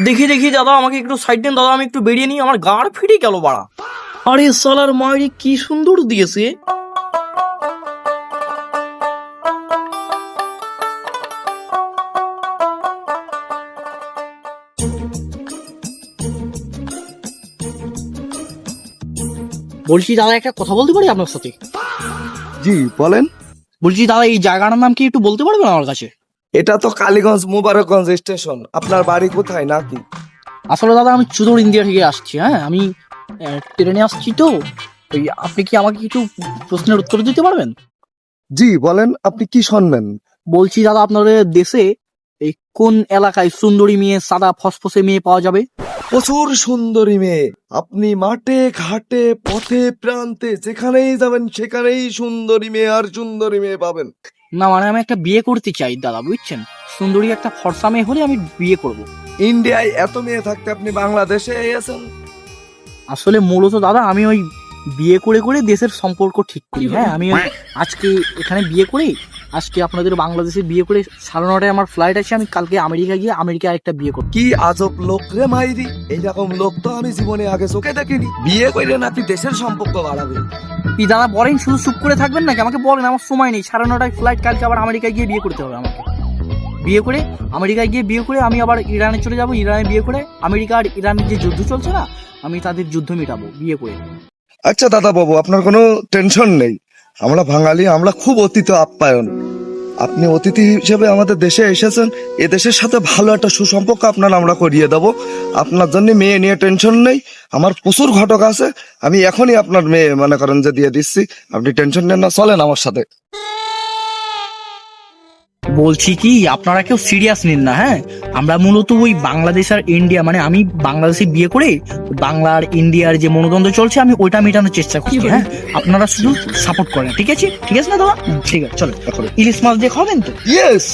দেখি দেখি দাদা, আমাকে একটু সাইড দেন দাদা, আমি একটু বেরিয়ে নিই, আমার গাড় ফিরে গেল বাড়া। আরে সালার মায়েরি কি সুন্দর দিয়েছে। বলছি দাদা, একটা কথা বলতে পারি আপনার সাথে? জি বলেন। বলছি দাদা, এই জায়গাটার নাম কি একটু বলতে পারবেন আমার কাছে? এটা তো কালীগঞ্জ মুবারকগঞ্জ স্টেশন। আপনার বাড়ি কোথায় নাকি? আসলে দাদা, আমি চুদর ইন্ডিয়া থেকে আসছি। হ্যাঁ, আমি ট্রেনে আসছি তো। ওই আপনি কি আমাকে কিছু প্রশ্নের উত্তর দিতে পারবেন? জি বলেন, আপনি কি শুনবেন? বলছি দাদা, আপনাদের দেশে এই কোন এলাকায় সুন্দরী মেয়ে, সাদা ফসফসে মেয়ে পাওয়া যাবে? প্রচুর সুন্দরী মেয়ে। আপনি মাঠে ঘাটে পথে প্রান্তে যেখানেই যাবেন সেখানেই সুন্দরী মেয়ে আর সুন্দরী মেয়ে পাবেন। না মানে আমি একটা বিয়ে করতে চাই দাদা, বুঝছেন? সুন্দরী একটা ফর্সা মেয়ে হলে আমি বিয়ে করব। ইন্ডিয়ায় এত মেয়ে থাকতে আপনি বাংলাদেশে এসেছেন? আসলে মূলত দাদা, আমি ওই বিয়ে করে করে দেশের সম্পর্ক ঠিক করি। হ্যাঁ, আমি ওই আজকে এখানে বিয়ে করি, আজকে আপনাদের বাংলাদেশে বিয়ে করে 9:30টায় আমার ফ্লাইট আছে, আমি কালকে আমেরিকা গিয়ে আমেরিকায় একটা বিয়ে করব। কি আজব লোক রে মাইরি! এইরকম লোক তো আমি জীবনে আগে চোখে দেখিনি। বিয়ে করে নাকি দেশের সম্পর্ক বাড়াবে? কি দাদা বলেন, শুধু চুপ করে থাকবেন নাকি? আমাকে বলেন, আমার সময় নেই। 9:30টায় ফ্লাইট, কালকে আবার আমেরিকায় গিয়ে বিয়ে করতে হবে আমাকে। বিয়ে করে আমেরিকায় গিয়ে বিয়ে করে আমি আবার ইরানে চলে যাব, ইরানে বিয়ে করে আমেরিকা আর ইরানের যে যুদ্ধ চলছে না, আমি তাদের যুদ্ধ মেটাবো বিয়ে করে। আচ্ছা দাদা বাবু, আপনার কোনো টেনশন নেই। আমরা বাঙালি, আমরা খুব অতিথি আপ্যায়ন। আপনি অতিথি হিসেবে আমাদের দেশে এসেছেন, এ দেশের সাথে ভালো একটা সুসম্পর্ক আপনার আমরা করিয়ে দেব। আপনার জন্য মেয়ে নিয়ে টেনশন নেই। আমার প্রচুর ঘটক আছে, আমি এখনই আপনার মেয়ে মনে করেন যে দিয়ে দিচ্ছি। আপনি টেনশন নেন না, চলেন আমার সাথে। বলছি কি, আপনারা কেউ সিরিয়াস নিন না। হ্যাঁ, আমরা মূলত ওই বাংলাদেশ আর ইন্ডিয়া, মানে আমি বাংলাদেশে বিয়ে করে বাংলা আর ইন্ডিয়ার যে মনোদ্বন্দ্ব চলছে আমি ওইটা মেটানোর চেষ্টা করছি। হ্যাঁ, আপনারা শুধু সাপোর্ট করেন, ঠিক আছে? ঠিক আছে না দাদা? ঠিক আছে, চলো। ইলিশ মাছ দিয়ে খাবেন তো? ইয়েস।